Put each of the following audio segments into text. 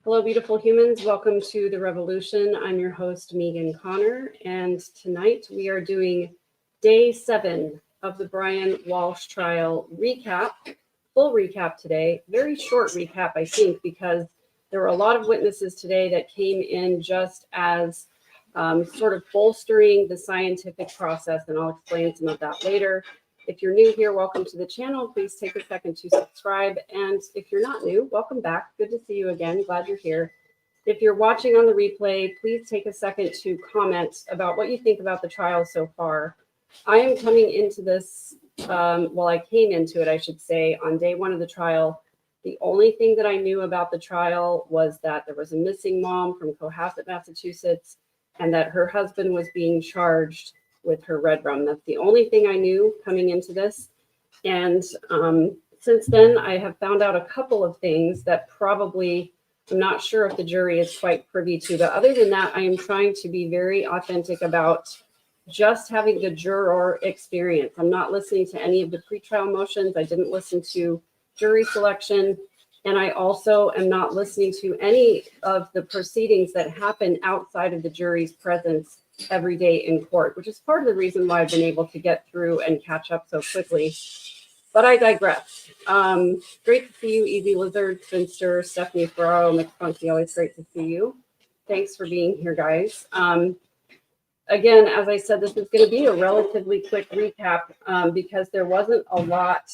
Hello, beautiful humans. Welcome to The Revolution. I'm your host, Megan Connor, and tonight we are doing day 7 of the Brian Walshe trial recap, full recap today. Very short recap, I think, because there were a lot of witnesses today that came in just as sort of bolstering the scientific process, and I'll explain some of that later. If you're new here, welcome to the channel. Please take a second to subscribe. And if you're not new, welcome back. Good to see you again. Glad you're here. If you're watching on the replay, please take a second to comment about what you think about the trial so far. I am coming into this, I came into it, I should say, on day 1 of the trial. The only thing that I knew about the trial was that there was a missing mom from Cohassett, Massachusetts, and that her husband was being charged with her redrum. That's the only thing I knew coming into this. And since then, I have found out a couple of things that probably I'm not sure if the jury is quite privy to. But other than that, I am trying to be very authentic about just having the juror experience. I'm not listening to any of the pretrial motions. I didn't listen to jury selection. And I also am not listening to any of the proceedings that happen outside of the jury's presence every day in court, which is part of the reason why I've been able to get through and catch up so quickly. But I digress. Great to see you, Easy Lizard, Finster, Stephanie Ferraro, McFunky. Always great to see you. Thanks for being here, guys. Again, as I said, this is going to be a relatively quick recap because there wasn't a lot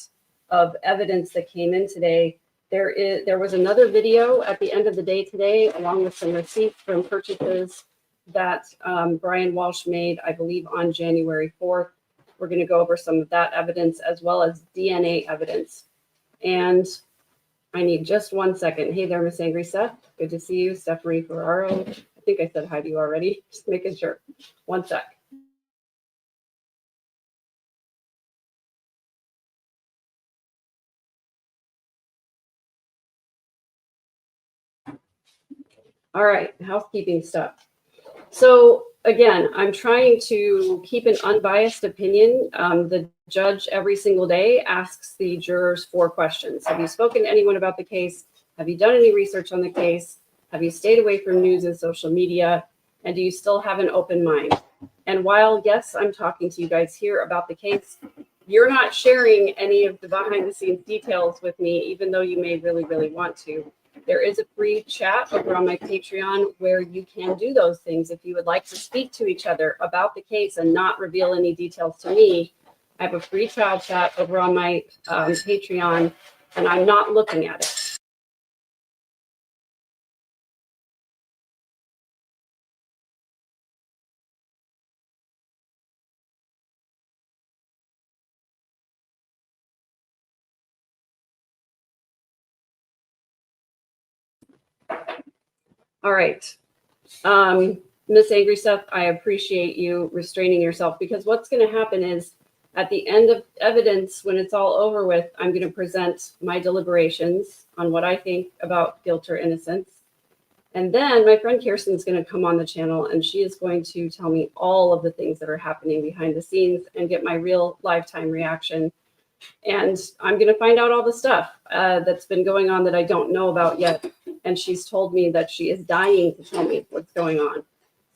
of evidence that came in today. There was another video at the end of the day today, along with some receipts from purchases that Brian Walshe made, I believe, on January 4th. We're going to go over some of that evidence as well as DNA evidence. And I need just 1 second. Hey there, Miss Angry Seth. Good to see you. Stephanie Ferraro. I think I said hi to you already. Just making sure. 1 sec. All right, housekeeping stuff. So again, I'm trying to keep an unbiased opinion. The judge every single day asks the jurors 4 questions. Have you spoken to anyone about the case? Have you done any research on the case? Have you stayed away from news and social media? And do you still have an open mind? And while, yes, I'm talking to you guys here about the case, you're not sharing any of the behind the scenes details with me, even though you may really, really want to. There is a free chat over on my Patreon where you can do those things. If you would like to speak to each other about the case and not reveal any details to me, I have a free trial chat over on my Patreon, and I'm not looking at it. All right. Miss Angry Stuff, I appreciate you restraining yourself, because what's going to happen is at the end of evidence, when it's all over with, I'm going to present my deliberations on what I think about guilt or innocence. And then my friend Kirsten is going to come on the channel, and she is going to tell me all of the things that are happening behind the scenes and get my real lifetime reaction. And I'm going to find out all the stuff that's been going on that I don't know about yet. And she's told me that she is dying to tell me what's going on.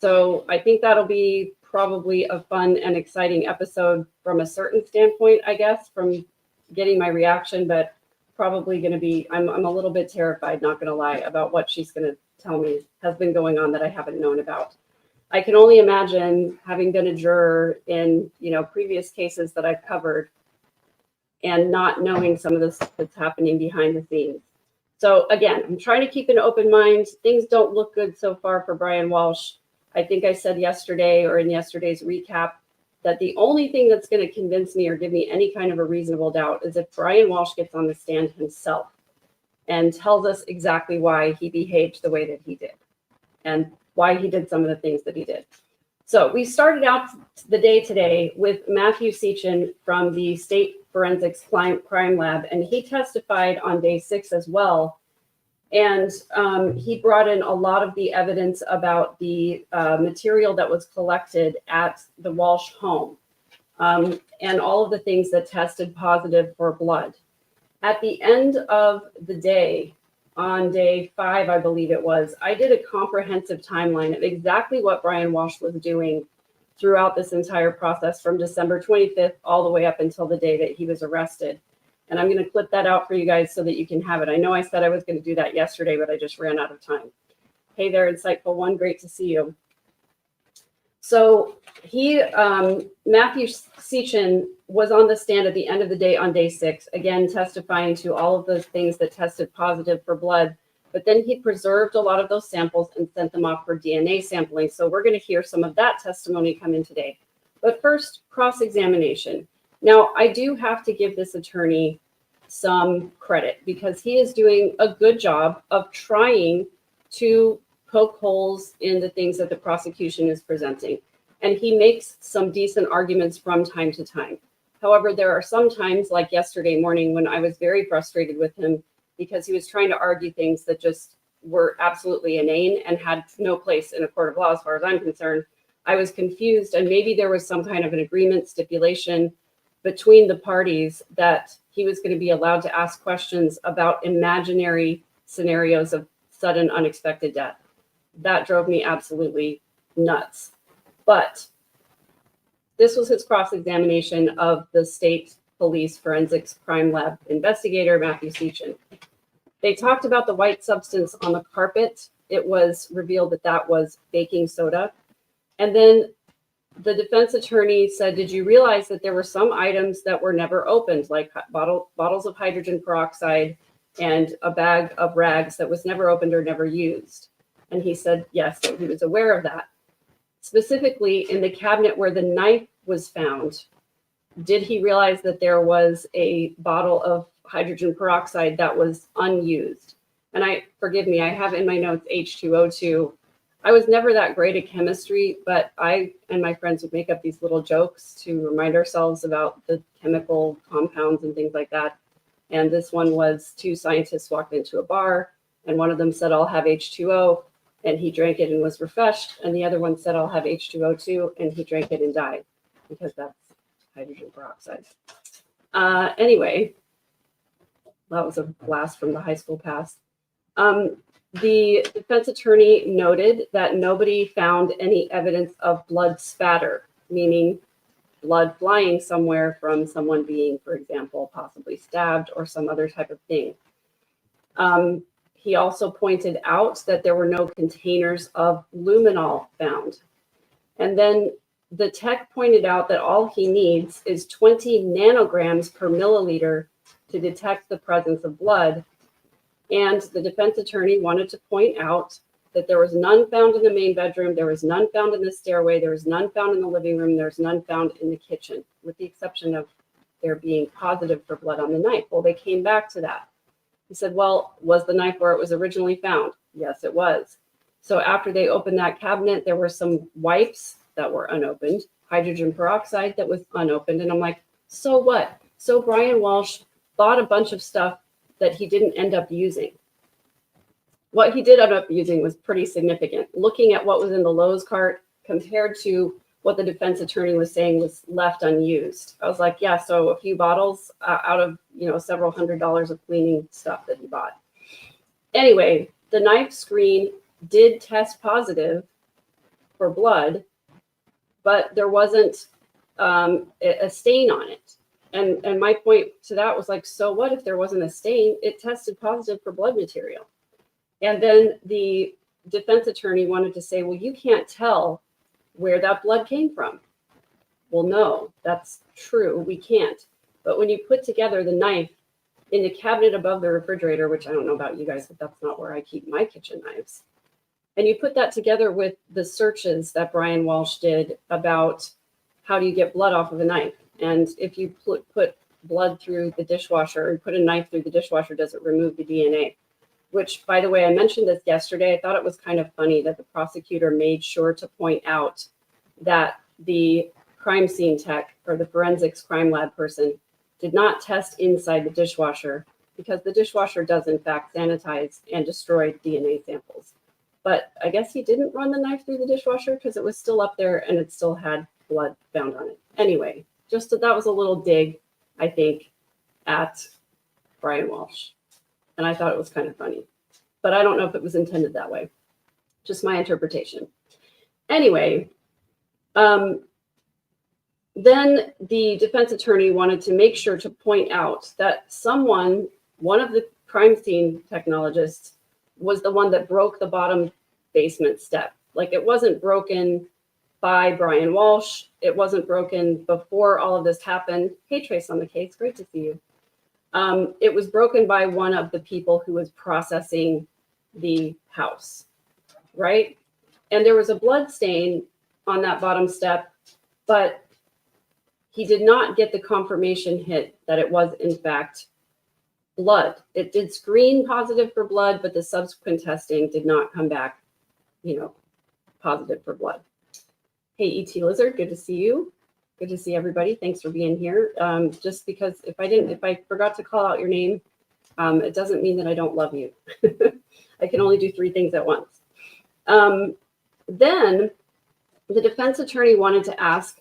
So I think that'll be probably a fun and exciting episode from a certain standpoint, I guess, from getting my reaction, but probably going to be, I'm a little bit terrified, not going to lie, about what she's going to tell me has been going on that I haven't known about. I can only imagine, having been a juror in, previous cases that I've covered, and not knowing some of this that's happening behind the scenes. So again, I'm trying to keep an open mind. Things don't look good so far for Brian Walshe. I think I said yesterday, or in yesterday's recap, that the only thing that's going to convince me or give me any kind of a reasonable doubt is if Brian Walshe gets on the stand himself and tells us exactly why he behaved the way that he did and why he did some of the things that he did. So we started out the day today with Matthew Sechin from the State Forensics Crime Lab, and he testified on day 6 as well. And he brought in a lot of the evidence about the material that was collected at the Walshe home and all of the things that tested positive for blood. At the end of the day, on day 5, I believe it was, I did a comprehensive timeline of exactly what Brian Walshe was doing throughout this entire process from December 25th all the way up until the day that he was arrested. And I'm going to clip that out for you guys so that you can have it. I know I said I was going to do that yesterday, but I just ran out of time. Hey there, Insightful One. Great to see you. So Matthew Sechin was on the stand at the end of the day on day 6, again, testifying to all of those things that tested positive for blood. But then he preserved a lot of those samples and sent them off for DNA sampling. So we're going to hear some of that testimony come in today. But first, cross-examination. Now, I do have to give this attorney some credit because he is doing a good job of trying to poke holes in the things that the prosecution is presenting. And he makes some decent arguments from time to time. However, there are some times, like yesterday morning, when I was very frustrated with him because he was trying to argue things that just were absolutely inane and had no place in a court of law as far as I'm concerned. I was confused, and maybe there was some kind of an agreement stipulation between the parties that he was going to be allowed to ask questions about imaginary scenarios of sudden unexpected death. That drove me absolutely nuts. But this was his cross-examination of the state police forensics crime lab investigator, Matthew Sechin. They talked about the white substance on the carpet. It was revealed that that was baking soda. And then the defense attorney said, did you realize that there were some items that were never opened, like bottles of hydrogen peroxide and a bag of rags that was never opened or never used? And he said, yes, so he was aware of that. Specifically, in the cabinet where the knife was found, did he realize that there was a bottle of hydrogen peroxide that was unused? And forgive me, I have in my notes H2O2. I was never that great at chemistry, but I and my friends would make up these little jokes to remind ourselves about the chemical compounds and things like that. And this one was 2 scientists walked into a bar, and one of them said, I'll have H2O, and he drank it and was refreshed. And the other one said, I'll have H2O2, and he drank it and died, because that's hydrogen peroxide. Anyway, that was a blast from the high school past. The defense attorney noted that nobody found any evidence of blood spatter, meaning blood flying somewhere from someone being, for example, possibly stabbed or some other type of thing. He also pointed out that there were no containers of luminol found. And then the tech pointed out that all he needs is 20 nanograms per milliliter to detect the presence of blood. And the defense attorney wanted to point out that there was none found in the main bedroom, there was none found in the stairway, there was none found in the living room, there's none found in the kitchen, with the exception of there being positive for blood on the knife. Well, they came back to that. He said, well, was the knife where it was originally found? Yes, it was. So after they opened that cabinet, there were some wipes that were unopened, hydrogen peroxide that was unopened. And I'm like, so what? So Brian Walshe bought a bunch of stuff that he didn't end up using. What he did end up using was pretty significant. Looking at what was in the Lowe's cart compared to what the defense attorney was saying was left unused, I was like, yeah, so a few bottles out of, several $100s of cleaning stuff that he bought. Anyway, the knife screen did test positive for blood, but there wasn't a stain on it. And my point to that was like, so what if there wasn't a stain? It tested positive for blood material. And then the defense attorney wanted to say, well, you can't tell where that blood came from. Well, no, that's true. We can't. But when you put together the knife in the cabinet above the refrigerator, which I don't know about you guys, but that's not where I keep my kitchen knives. And you put that together with the searches that Brian Walshe did about how do you get blood off of a knife? And if you put blood through the dishwasher and put a knife through the dishwasher, does it remove the DNA? Which, by the way, I mentioned this yesterday. I thought it was kind of funny that the prosecutor made sure to point out that the crime scene tech or the forensics crime lab person did not test inside the dishwasher because the dishwasher does, in fact, sanitize and destroy DNA samples. But I guess he didn't run the knife through the dishwasher because it was still up there and it still had blood found on it. Anyway, just that was a little dig, I think, at Brian Walshe. And I thought it was kind of funny. but I don't know if it was intended that way. Just my interpretation. Anyway, then the defense attorney wanted to make sure to point out that someone, one of the crime scene technologists, was the one that broke the bottom basement step. Like, it wasn't broken by Brian Walshe. It wasn't broken before all of this happened. Hey, Trace on the case, great to see you. It was broken by one of the people who was processing the house, right? And there was a blood stain on that bottom step, but he did not get the confirmation hit that it was in fact blood. It did screen positive for blood, but the subsequent testing did not come back, positive for blood. Hey, ET Lizard, good to see you. Good to see everybody. Thanks for being here. Just because if I forgot to call out your name, it doesn't mean that I don't love you. I can only do 3 things at once. Then the defense attorney wanted to ask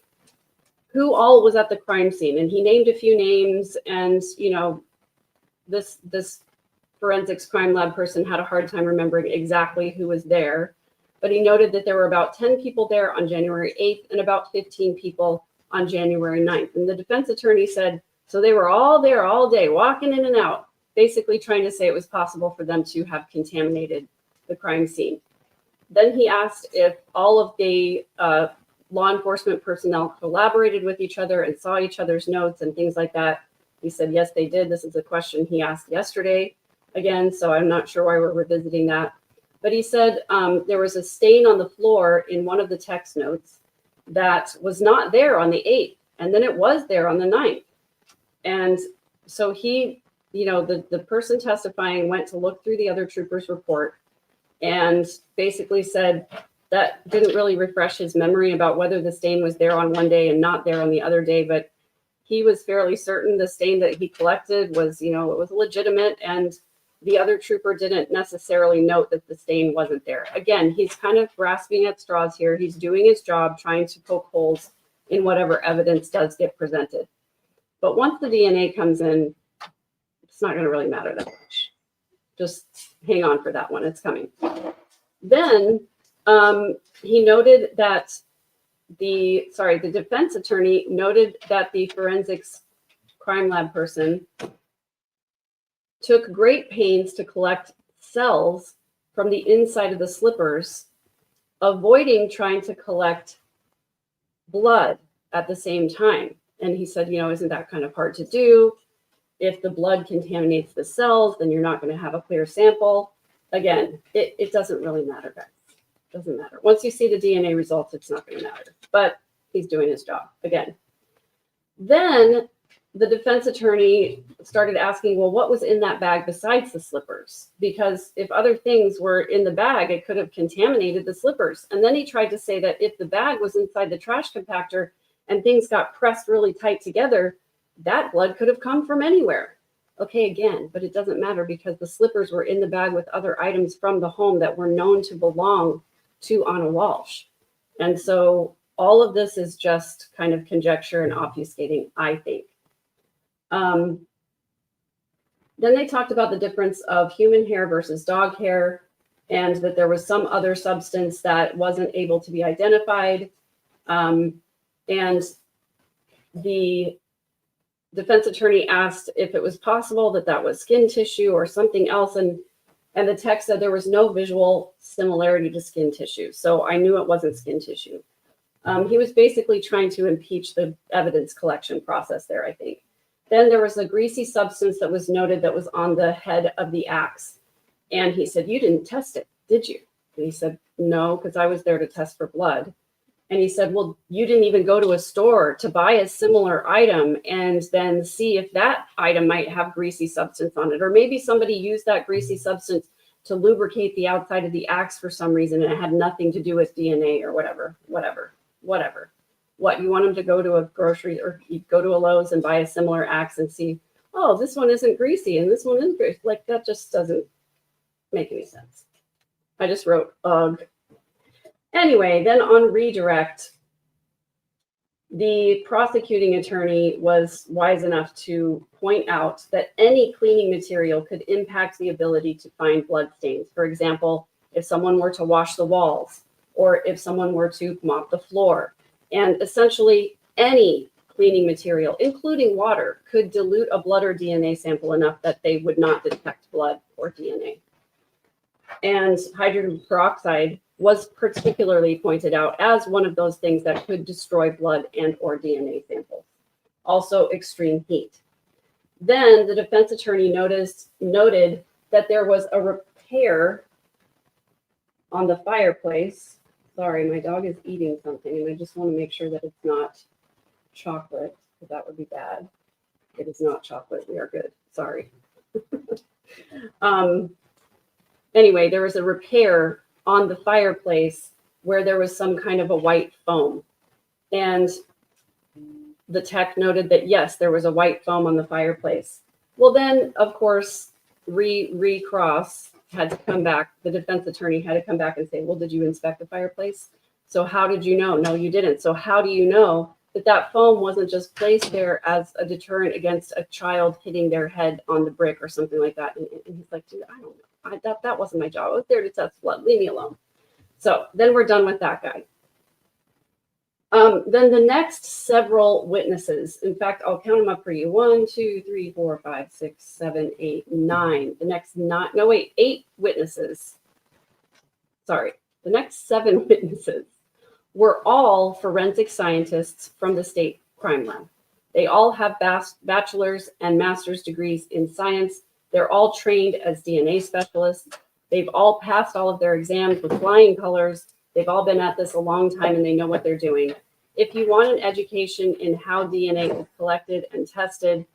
who all was at the crime scene, and he named a few names, and this forensics crime lab person had a hard time remembering exactly who was there, but he noted that there were about 10 people there on January 8th and about 15 people on January 9th. And the defense attorney said, so they were all there all day, walking in and out, basically trying to say it was possible for them to have contaminated the crime scene. Then he asked if all of the law enforcement personnel collaborated with each other and saw each other's notes and things like that. He said, yes, they did. This is a question he asked yesterday again, so I'm not sure why we're revisiting that. But he said there was a stain on the floor in one of the text notes that was not there on the 8th, and then it was there on the 9th. And so he, the person testifying went to look through the other trooper's report and basically said that didn't really refresh his memory about whether the stain was there on one day and not there on the other day, but he was fairly certain the stain that he collected was, it was legitimate, and the other trooper didn't necessarily note that the stain wasn't there. Again, he's kind of grasping at straws here. He's doing his job, trying to poke holes in whatever evidence does get presented. But once the DNA comes in, it's not going to really matter that much. Just hang on for that one. It's coming. Then he noted that the defense attorney noted that the forensics crime lab person took great pains to collect cells from the inside of the slippers, avoiding trying to collect blood at the same time. And he said, isn't that kind of hard to do? If the blood contaminates the cells, then you're not going to have a clear sample. Again, it doesn't really matter, guys. It doesn't matter. Once you see the DNA results, it's not going to matter. But he's doing his job again. Then the defense attorney started asking, well, what was in that bag besides the slippers? Because if other things were in the bag, it could have contaminated the slippers. And then he tried to say that if the bag was inside the trash compactor and things got pressed really tight together, that blood could have come from anywhere. Okay, again, but it doesn't matter because the slippers were in the bag with other items from the home that were known to belong to Ana Walshe. And so all of this is just kind of conjecture and obfuscating, I think. Then they talked about the difference of human hair versus dog hair, and that there was some other substance that wasn't able to be identified. And the defense attorney asked if it was possible that that was skin tissue or something else. And the text said there was no visual similarity to skin tissue. So I knew it wasn't skin tissue. He was basically trying to impeach the evidence collection process there, I think. Then there was a greasy substance that was noted that was on the head of the axe. And he said, you didn't test it, did you? And he said, no, because I was there to test for blood. And he said, well, you didn't even go to a store to buy a similar item and then see if that item might have greasy substance on it. Or maybe somebody used that greasy substance to lubricate the outside of the axe for some reason and it had nothing to do with DNA or whatever. What, you want them to go to a grocery or you go to a Lowe's and buy a similar axe and see, oh, this one isn't greasy and this one is greasy. Like, that just doesn't make any sense. I just wrote, ugh. Anyway, then on redirect, The prosecuting attorney was wise enough to point out that any cleaning material could impact the ability to find blood stains. For example, if someone were to wash the walls or if someone were to mop the floor. And essentially any cleaning material, including water, could dilute a blood or DNA sample enough that they would not detect blood or DNA. And hydrogen peroxide was particularly pointed out as one of those things that could destroy blood and or DNA samples. Also extreme heat. Then the defense attorney noted that there was a repair on the fireplace. Sorry, my dog is eating something and I just want to make sure that it's not chocolate, because that would be bad. It is not chocolate. We are good. Sorry. Anyway, there was a repair on the fireplace where there was some kind of a white foam. And the tech noted that, yes, there was a white foam on the fireplace. Well, then, of course, recross had to come back. The defense attorney had to come back and say, well, did you inspect the fireplace? So how did you know? No, you didn't. So how do you know that that foam wasn't just placed there as a deterrent against a child hitting their head on the brick or something like that? And he's like, dude, I don't know. That wasn't my job. I was there to test blood. Leave me alone. So then we're done with that guy. Then the next several witnesses, in fact, I'll count them up for you. 1, 2, 3, 4, 5, 6, 7, 8, 9. The next 8 witnesses. Sorry, the next 7 witnesses were all forensic scientists from the state crime lab. They all have bachelor's and master's degrees in science. They're all trained as DNA specialists. They've all passed all of their exams with flying colors. They've all been at this a long time and they know what they're doing. If you want an education in how DNA is collected and tested,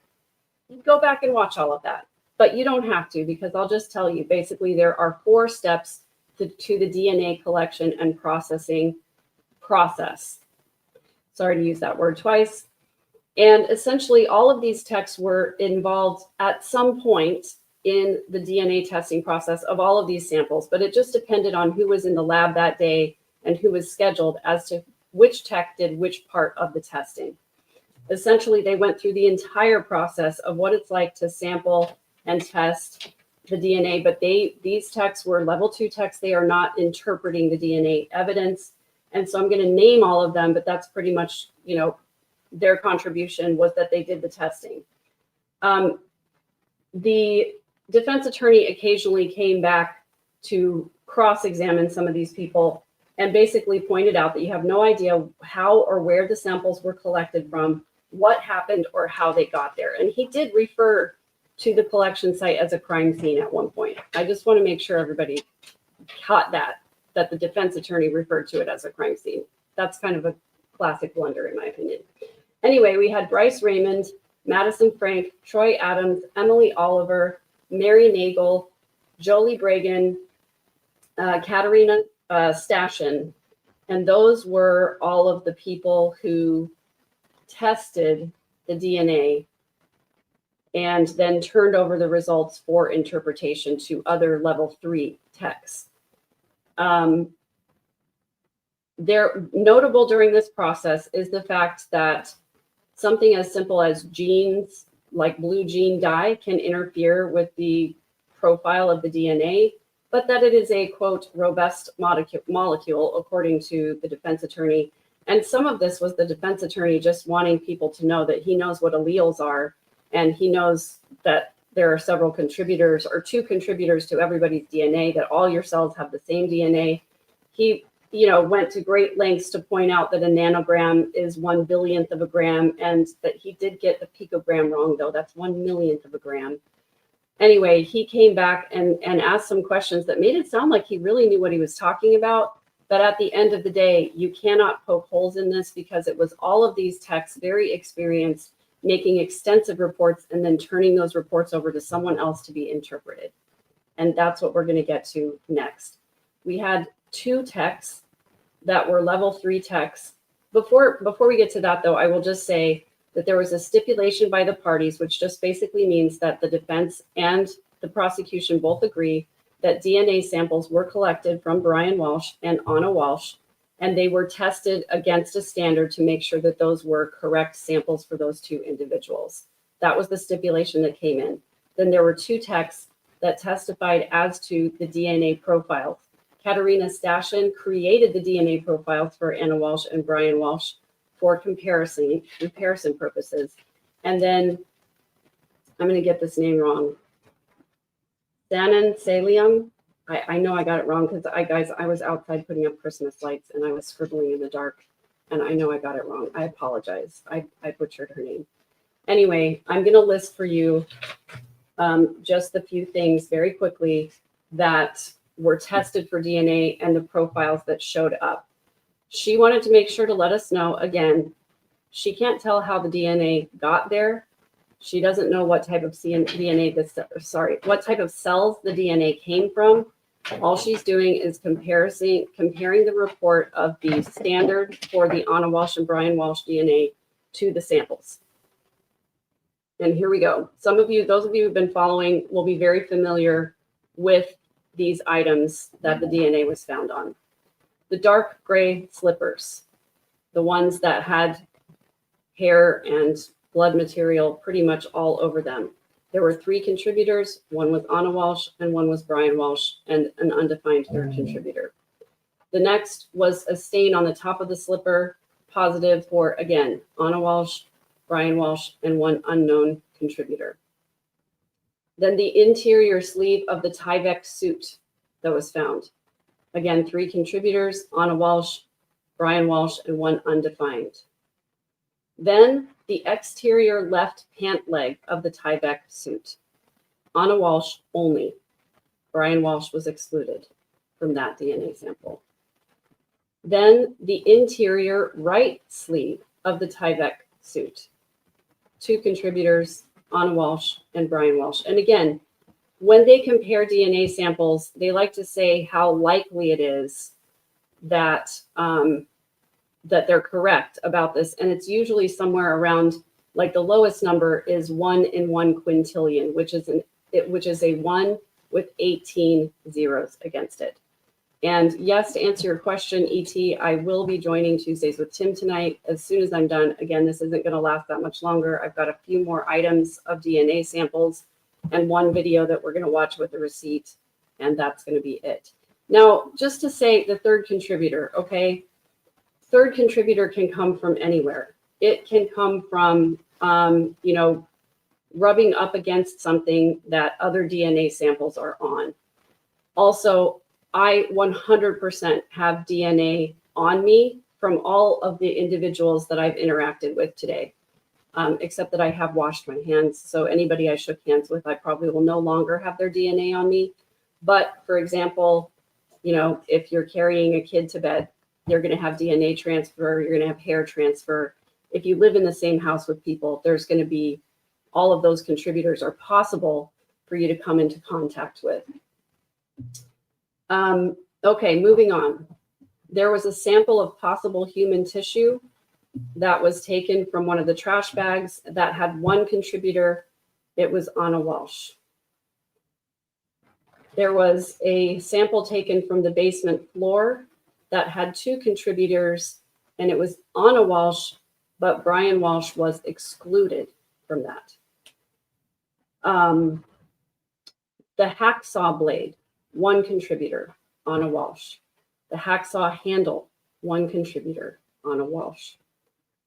go back and watch all of that. But you don't have to, because I'll just tell you, basically there are 4 steps to the DNA collection and processing process. Sorry to use that word twice. And essentially all of these techs were involved at some point in the DNA testing process of all of these samples, but it just depended on who was in the lab that day and who was scheduled as to which tech did which part of the testing. Essentially, they went through the entire process of what it's like to sample and test the DNA, but these techs were level 2 techs. They are not interpreting the DNA evidence. And so I'm going to name all of them, but that's pretty much, their contribution was that they did the testing. The defense attorney occasionally came back to cross-examine some of these people and basically pointed out that you have no idea how or where the samples were collected from, what happened, or how they got there. And he did refer to the collection site as a crime scene at one point. I just want to make sure everybody caught that the defense attorney referred to it as a crime scene. That's kind of a classic blunder, in my opinion. Anyway, we had Bryce Raymond, Madison Frank, Troy Adams, Emily Oliver, Mary Nagel, Jolie Bragan, Katerina Stashin. And those were all of the people who tested the DNA and then turned over the results for interpretation to other level 3 techs. They're notable during this process is the fact that something as simple as genes, like blue gene dye, can interfere with the profile of the DNA, but that it is a, quote, robust molecule, according to the defense attorney. And some of this was the defense attorney just wanting people to know that he knows what alleles are, and he knows that there are several contributors or 2 contributors to everybody's DNA, that all your cells have the same DNA. He went to great lengths to point out that a nanogram is 1 billionth of a gram, and that he did get the picogram wrong, though. That's 1 millionth of a gram. Anyway, he came back and asked some questions that made it sound like he really knew what he was talking about. But at the end of the day, you cannot poke holes in this, because it was all of these techs, very experienced, making extensive reports and then turning those reports over to someone else to be interpreted. And that's what we're going to get to next. We had 2 techs that were level 3 techs. Before we get to that, though, I will just say that there was a stipulation by the parties, which just basically means that the defense and the prosecution both agree that DNA samples were collected from Brian Walshe and Ana Walshe, and they were tested against a standard to make sure that those were correct samples for those 2 individuals. That was the stipulation that came in. Then there were 2 techs that testified as to the DNA profiles. Katerina Stashin created the DNA profiles for Ana Walshe and Brian Walshe for comparison purposes. And then, I'm going to get this name wrong, Danan Salium. I know I got it wrong because I was outside putting up Christmas lights and I was scribbling in the dark, and I know I got it wrong. I apologize. I butchered her name. Anyway, I'm going to list for you just a few things very quickly that were tested for DNA and the profiles that showed up. She wanted to make sure to let us know, again, she can't tell how the DNA got there. She doesn't know what type of what type of cells the DNA came from. All she's doing is comparing the report of the standard for the Ana Walshe and Brian Walshe DNA to the samples. And here we go. Some of you, those of you who've been following, will be very familiar with these items that the DNA was found on. The dark gray slippers, the ones that had hair and blood material pretty much all over them. There were 3 contributors. One was Ana Walshe and one was Brian Walshe, and an undefined 3rd contributor. The next was a stain on the top of the slipper, positive for, again, Ana Walshe, Brian Walshe, and 1 unknown contributor. Then the interior sleeve of the Tyvek suit that was found. Again, 3 contributors, Ana Walshe, Brian Walshe, and 1 undefined. Then the exterior left pant leg of the Tyvek suit. Ana Walshe only. Brian Walshe was excluded from that DNA sample. Then the interior right sleeve of the Tyvek suit. 2 contributors, Ana Walshe and Brian Walshe. And again, when they compare DNA samples, they like to say how likely it is that that they're correct about this. And it's usually somewhere around, like the lowest number is 1 in 1 quintillion, which is a 1 with 18 zeros against it. And yes, to answer your question, ET, I will be joining Tuesdays with Tim tonight as soon as I'm done. Again, this isn't going to last that much longer. I've got a few more items of DNA samples and 1 video that we're going to watch with the receipt, and that's going to be it. Now, just to say the 3rd contributor, okay? 3rd contributor can come from anywhere. It can come from, rubbing up against something that other DNA samples are on. Also, I 100% have DNA on me from all of the individuals that I've interacted with today, except that I have washed my hands. So anybody I shook hands with, I probably will no longer have their DNA on me. But for example, if you're carrying a kid to bed, you're going to have DNA transfer, you're going to have hair transfer. If you live in the same house with people, there's going to be all of those contributors are possible for you to come into contact with. Okay, moving on. There was a sample of possible human tissue that was taken from one of the trash bags that had 1 contributor. It was Ana Walshe. There was a sample taken from the basement floor that had 2 contributors, and it was Ana Walshe, but Brian Walshe was excluded from that. The hacksaw blade, 1 contributor, Ana Walshe. The hacksaw handle, 1 contributor, Ana Walshe.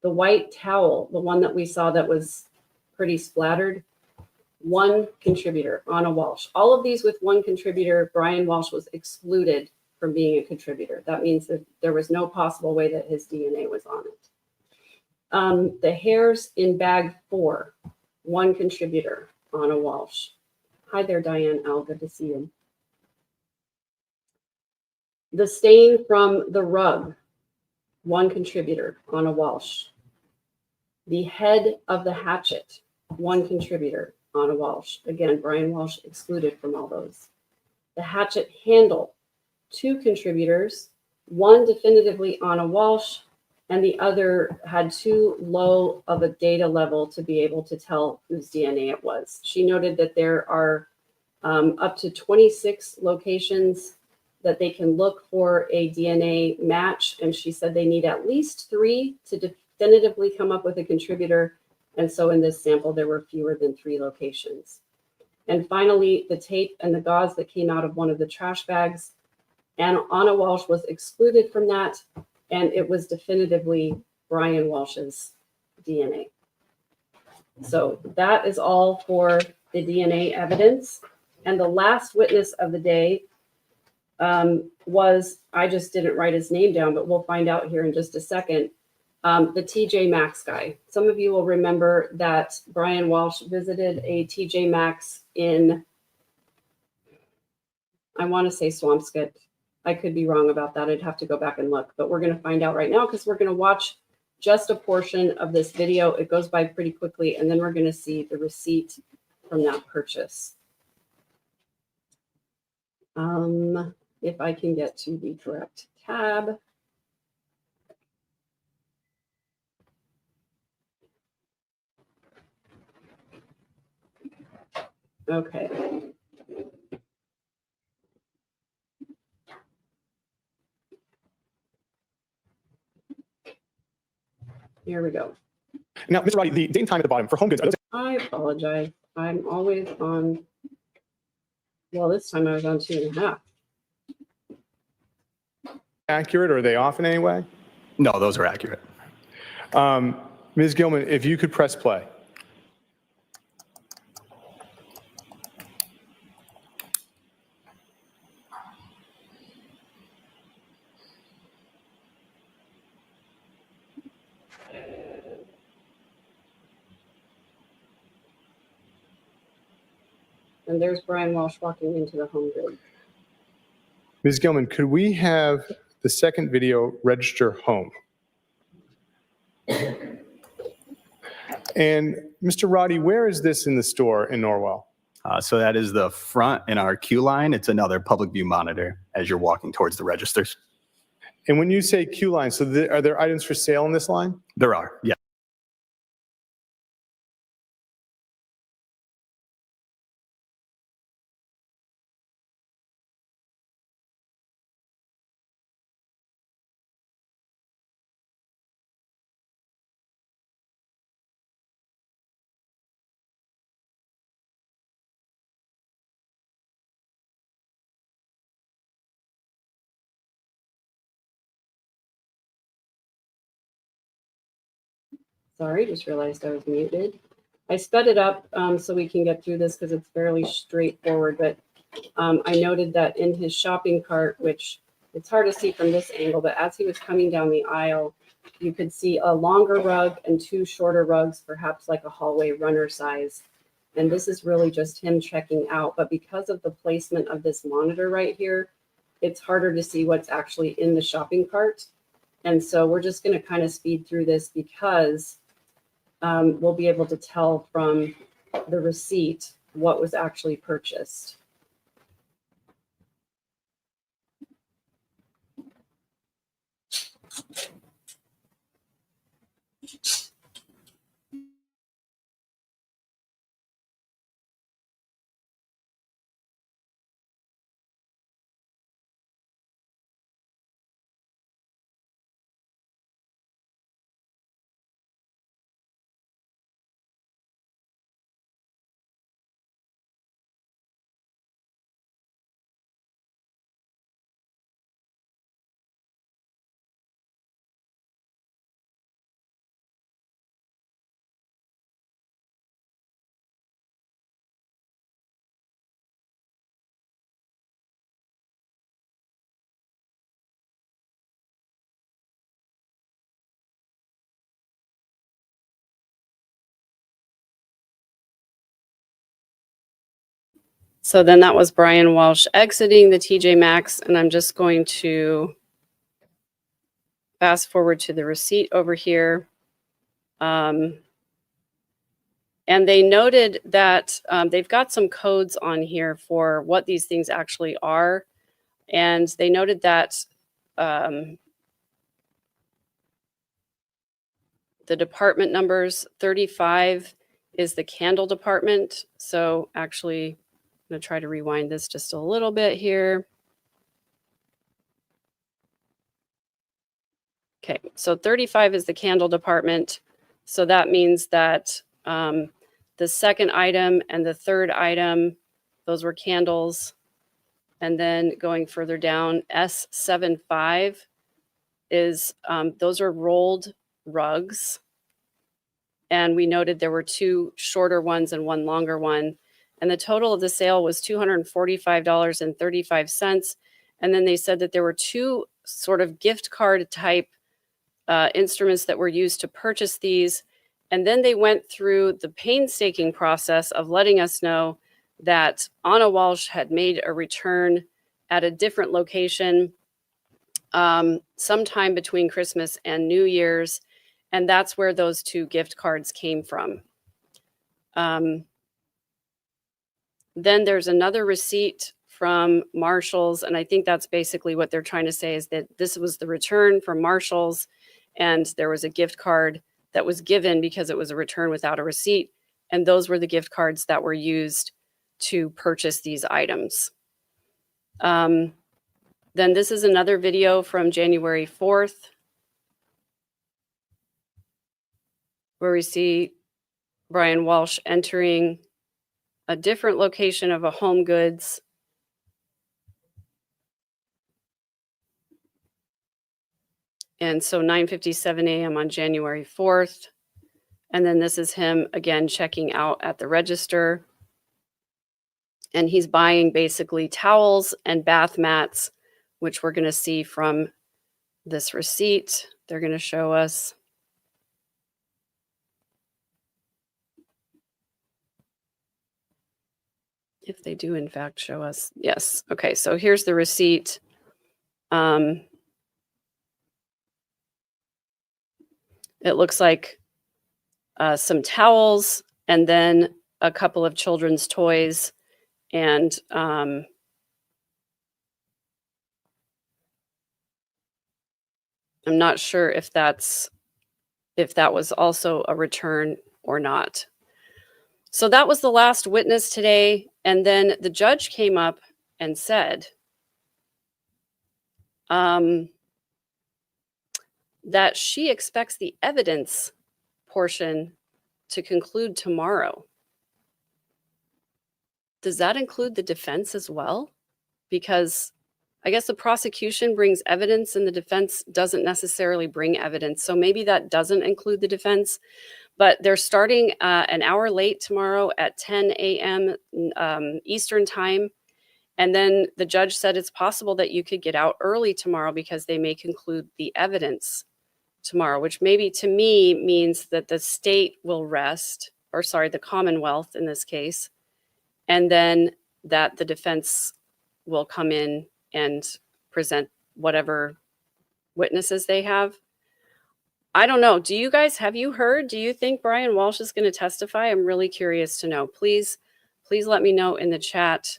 The white towel, the one that we saw that was pretty splattered, 1 contributor, Ana Walshe. All of these with 1 contributor, Brian Walshe was excluded from being a contributor. That means that there was no possible way that his DNA was on it. The hairs in bag 4, 1 contributor, Ana Walshe. Hi there, Diane Al, good to see you. The stain from the rug, 1 contributor, Ana Walshe. The head of the hatchet, 1 contributor, Ana Walshe. Again, Brian Walshe excluded from all those. The hatchet handle, 2 contributors, 1 definitively Ana Walshe, and the other had too low of a data level to be able to tell whose DNA it was. She noted that there are up to 26 locations that they can look for a DNA match. And she said they need at least 3 to definitively come up with a contributor. And so in this sample, there were fewer than 3 locations. And finally, the tape and the gauze that came out of one of the trash bags, and Ana Walshe was excluded from that. And it was definitively Brian Walshe's DNA. So that is all for the DNA evidence. And the last witness of the day was, I just didn't write his name down, but we'll find out here in just a second, the TJ Maxx guy. Some of you will remember that Brian Walshe visited a TJ Maxx in, I want to say Swampscott. I could be wrong about that. I'd have to go back and look, but we're going to find out right now because we're going to watch just a portion of this video. It goes by pretty quickly, and then we're going to see the receipt from that purchase. If I can get to the correct tab. Okay. Here we go. Now, Mr. Roddy, the date and time at the bottom for home goods. I apologize. I'm always on, well, this time I was on 2.5. Accurate, or are they off in any way? No, those are accurate. Ms. Gilman, if you could press play. And there's Brian Walshe walking into the home goods. Ms. Gilman, could we have the second video register home? And Mr. Roddy, where is this in the store in Norwell? So that is the front in our queue line. It's another public view monitor as you're walking towards the registers. And when you say queue line, so are there items for sale in this line? There are, yeah. Sorry, just realized I was muted. I sped it up so we can get through this because it's fairly straightforward, but I noted that in his shopping cart, which it's hard to see from this angle, but as he was coming down the aisle, you could see a longer rug and 2 shorter rugs, perhaps like a hallway runner size. And this is really just him checking out. But because of the placement of this monitor right here, it's harder to see what's actually in the shopping cart. And so we're just going to kind of speed through this because we'll be able to tell from the receipt what was actually purchased. So then that was Brian Walshe exiting the TJ Maxx, and I'm just going to fast forward to the receipt over here. And they noted that they've got some codes on here for what these things actually are. And they noted that the department numbers, 35 is the candle department. So actually, I'm going to try to rewind this just a little bit here. Okay, so 35 is the candle department. So that means that the second item and the third item, those were candles. And then going further down, S75 is, those are rolled rugs. And we noted there were 2 shorter ones and 1 longer one. And the total of the sale was $245.35. And then they said that there were 2 sort of gift card type instruments that were used to purchase these. And then they went through the painstaking process of letting us know that Ana Walshe had made a return at a different location sometime between Christmas and New Year's. And that's where those 2 gift cards came from. Then there's another receipt from Marshall's. And I think that's basically what they're trying to say, is that this was the return from Marshall's. And there was a gift card that was given because it was a return without a receipt. And those were the gift cards that were used to purchase these items. Then this is another video from January 4th, where we see Brian Walshe entering a different location of a Home Goods. And so 9:57 a.m. on January 4th. And then this is him again checking out at the register. And he's buying basically towels and bath mats, which we're going to see from this receipt. They're going to show us. If they do, in fact, show us. Yes. Okay. So here's the receipt. It looks like some towels and then a couple of children's toys. And I'm not sure if that was also a return or not. So that was the last witness today. And then the judge came up and said that she expects the evidence portion to conclude tomorrow. Does that include the defense as well? Because I guess the prosecution brings evidence and the defense doesn't necessarily bring evidence. So maybe that doesn't include the defense, but they're starting an hour late tomorrow at 10 a.m. Eastern time. And then the judge said it's possible that you could get out early tomorrow because they may conclude the evidence tomorrow, which maybe to me means that the state will rest, or sorry, the Commonwealth in this case, and then that the defense will come in and present whatever witnesses they have. I don't know. Do you guys, have you heard? Do you think Brian Walshe is going to testify? I'm really curious to know. Please let me know in the chat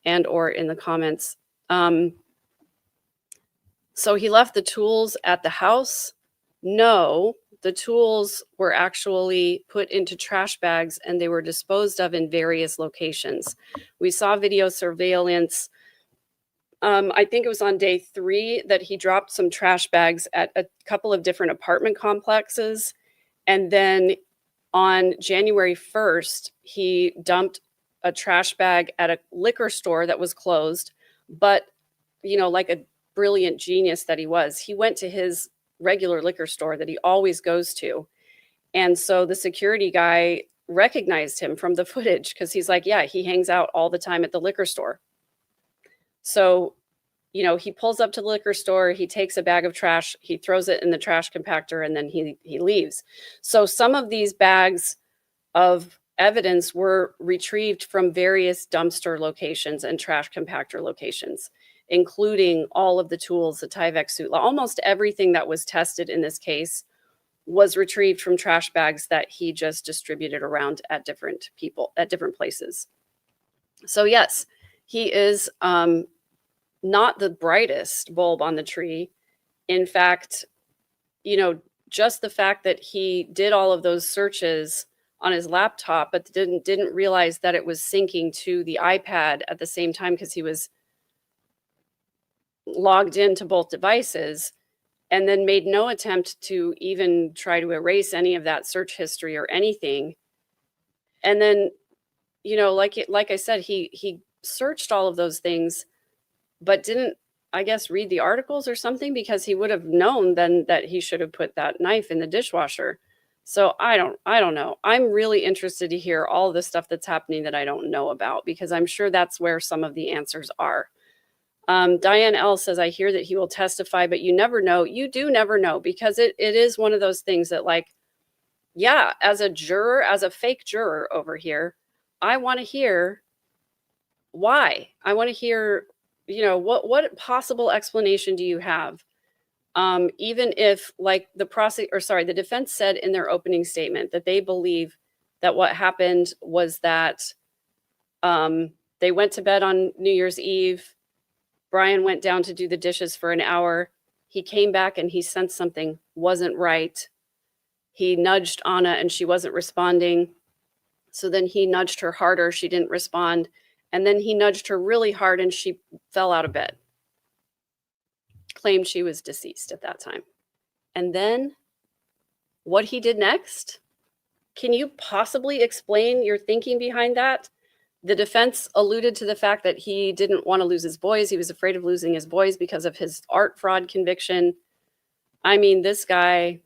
and or in the comments. So he left the tools at the house. No, the tools were actually put into trash bags and they were disposed of in various locations. We saw video surveillance. I think it was on day 3 that he dropped some trash bags at a couple of different apartment complexes. And then on January 1st, he dumped a trash bag at a liquor store that was closed. But, you know, like a brilliant genius that he was, he went to his regular liquor store that he always goes to. And so the security guy recognized him from the footage because he's like, yeah, he hangs out all the time at the liquor store. So, you know, he pulls up to the liquor store, he takes a bag of trash, he throws it in the trash compactor, and then he leaves. So some of these bags of evidence were retrieved from various dumpster locations and trash compactor locations, including all of the tools, the Tyvek suit, almost everything that was tested in this case was retrieved from trash bags that he just distributed around at different people, at different places. So yes, he is not the brightest bulb on the tree. In fact, you know, just the fact that he did all of those searches on his laptop, but didn't realize that it was syncing to the iPad at the same time because he was logged into both devices, and then made no attempt to even try to erase any of that search history or anything. And then, you know, like I said, he searched all of those things, but didn't, I guess, read the articles or something, because he would have known then that he should have put that knife in the dishwasher. So I don't know. I'm really interested to hear all the stuff that's happening that I don't know about, because I'm sure that's where some of the answers are. Diane L says, I hear that he will testify, but you never know. You do never know, because it is one of those things that, like, yeah, as a juror, as a fake juror over here, I want to hear why. I want to hear, you know, what possible explanation do you have? Even if, like, the defense said in their opening statement that they believe that what happened was that they went to bed on New Year's Eve. Brian went down to do the dishes for an hour. He came back and he sensed something wasn't right. He nudged Ana and she wasn't responding. So then he nudged her harder. She didn't respond. And then he nudged her really hard and she fell out of bed. Claimed she was deceased at that time. And then what he did next? Can you possibly explain your thinking behind that? The defense alluded to the fact that he didn't want to lose his boys. He was afraid of losing his boys because of his art fraud conviction. I mean, this guy,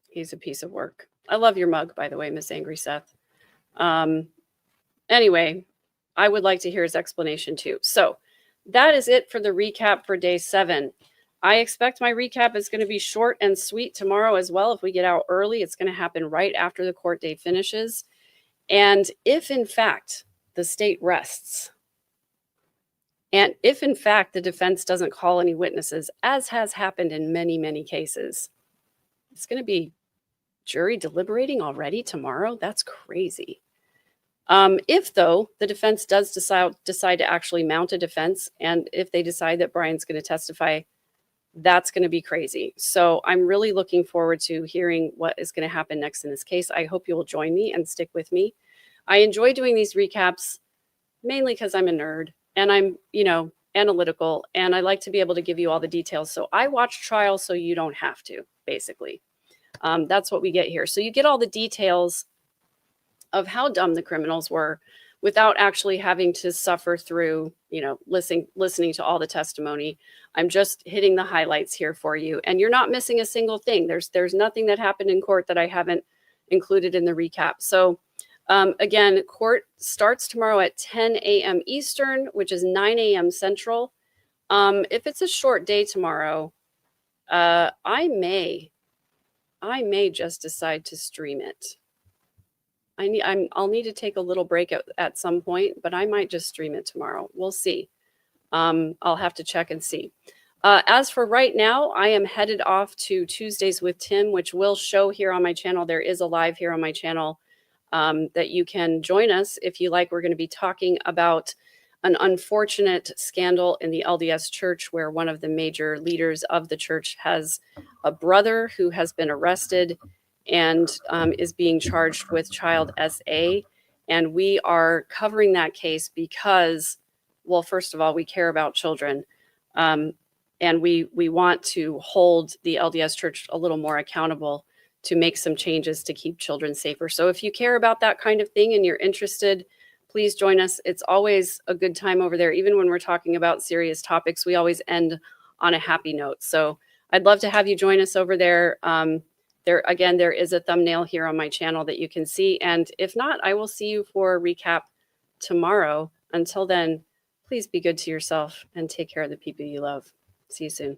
he's a piece of work. I love your mug, by the way, Miss Angry Seth. Anyway, I would like to hear his explanation too. So that is it for the recap for day 7. I expect my recap is going to be short and sweet tomorrow as well. If we get out early, it's going to happen right after the court day finishes. And if, in fact, the state rests, and if, in fact, the defense doesn't call any witnesses, as has happened in many, many cases, it's going to be jury deliberating already tomorrow. That's crazy. If, though, the defense does decide to actually mount a defense, and if they decide that Brian's going to testify, that's going to be crazy. So I'm really looking forward to hearing what is going to happen next in this case. I hope you will join me and stick with me. I enjoy doing these recaps mainly because I'm a nerd and I'm, you know, analytical, and I like to be able to give you all the details. So I watch trials so you don't have to, basically. That's what we get here. So you get all the details of how dumb the criminals were without actually having to suffer through, you know, listening to all the testimony. I'm just hitting the highlights here for you, and you're not missing a single thing. There's nothing that happened in court that I haven't included in the recap. So again, court starts tomorrow at 10 a.m. Eastern, which is 9 a.m. Central. If it's a short day tomorrow, I may just decide to stream it. I'll need to take a little break at some point, but I might just stream it tomorrow. We'll see. I'll have to check and see. As for right now, I am headed off to Tuesdays with Tim, which will show here on my channel. There is a live here on my channel that you can join us if you like. We're going to be talking about an unfortunate scandal in the LDS Church, where one of the major leaders of the church has a brother who has been arrested and is being charged with child SA. And we are covering that case because, well, first of all, we care about children. And we want to hold the LDS Church a little more accountable to make some changes to keep children safer. So if you care about that kind of thing and you're interested, please join us. It's always a good time over there. Even when we're talking about serious topics, we always end on a happy note. So I'd love to have you join us over there. There is a thumbnail here on my channel that you can see. And if not, I will see you for a recap tomorrow. Until then, please be good to yourself and take care of the people you love. See you soon.